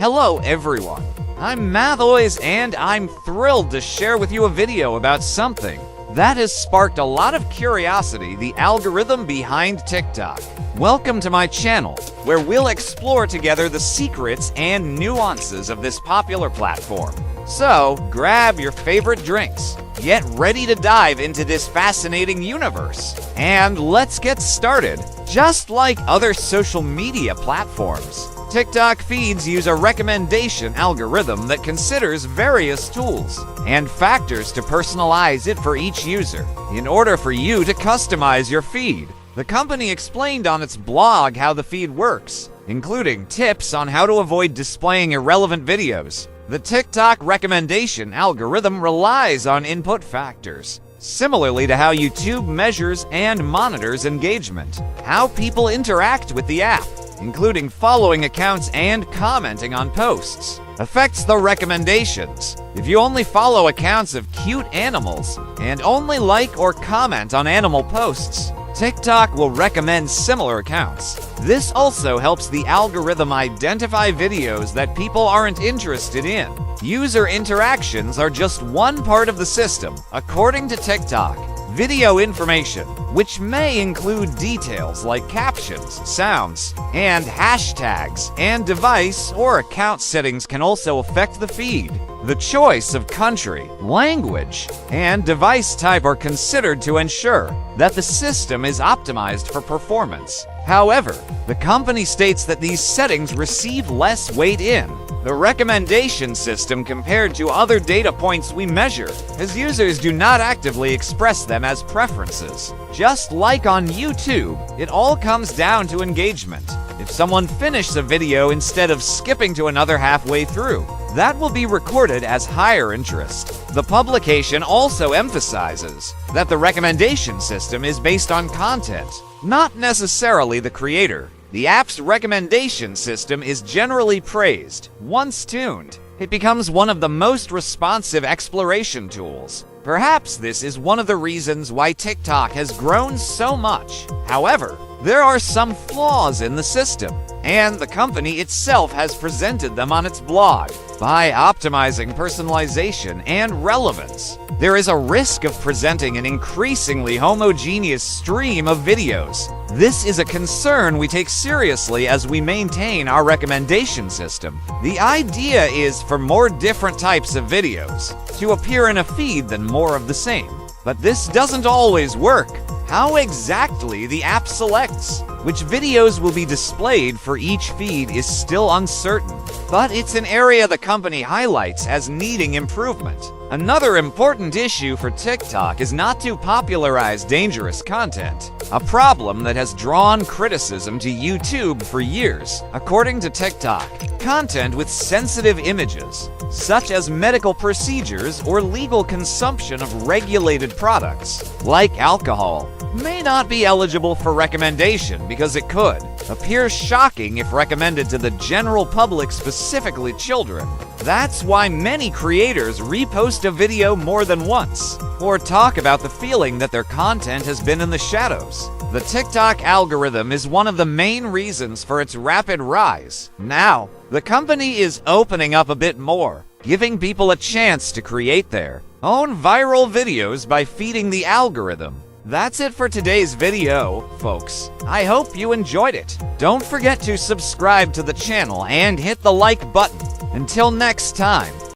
Hello everyone, I'm Mathoys and I'm thrilled to share with you a video about something that has sparked a lot of curiosity: the algorithm behind TikTok. Welcome to my channel, where we'll explore together the secrets and nuances of this popular platform. So, grab your favorite drinks, get ready to dive into this fascinating universe, and let's get started. Just like other social media platforms, TikTok feeds use a recommendation algorithm that considers various tools and factors to personalize it for each user. In order for you to customize your feed, the company explained on its blog how the feed works, including tips on how to avoid displaying irrelevant videos. The TikTok recommendation algorithm relies on input factors, similarly to how YouTube measures and monitors engagement. How people interact with the app, including following accounts and commenting on posts, affects the recommendations. If you only follow accounts of cute animals and only like or comment on animal posts, TikTok will recommend similar accounts. This also helps the algorithm identify videos that people aren't interested in. User interactions are just one part of the system. According to TikTok, video information, which may include details like captions, sounds, and hashtags, and device or account settings, can also affect the feed. The choice of country, language, and device type are considered to ensure that the system is optimized for performance. However, the company states that these settings receive less weight in the recommendation system compared to other data points we measure, as users do not actively express them as preferences. Just like on YouTube, it all comes down to engagement. If someone finishes a video instead of skipping to another halfway through, that will be recorded as higher interest. The publication also emphasizes that the recommendation system is based on content, not necessarily the creator. The app's recommendation system is generally praised. Once tuned, it becomes one of the most responsive exploration tools. Perhaps this is one of the reasons why TikTok has grown so much. However, there are some flaws in the system, and the company itself has presented them on its blog. By optimizing personalization and relevance, there is a risk of presenting an increasingly homogeneous stream of videos. This is a concern we take seriously as we maintain our recommendation system. The idea is for more different types of videos to appear in a feed than more of the same. But this doesn't always work. How exactly the app selects which videos will be displayed for each feed is still uncertain, but it's an area the company highlights as needing improvement. Another important issue for TikTok is not to popularize dangerous content, a problem that has drawn criticism to YouTube for years. According to TikTok, content with sensitive images, such as medical procedures or legal consumption of regulated products, like alcohol, may not be eligible for recommendation because it could appear shocking if recommended to the general public, specifically children. That's why many creators repost a video more than once, or talk about the feeling that their content has been in the shadows. The TikTok algorithm is one of the main reasons for its rapid rise. Now, the company is opening up a bit more, giving people a chance to create their own viral videos by feeding the algorithm. That's it for today's video, folks. I hope you enjoyed it. Don't forget to subscribe to the channel and hit the like button. Until next time.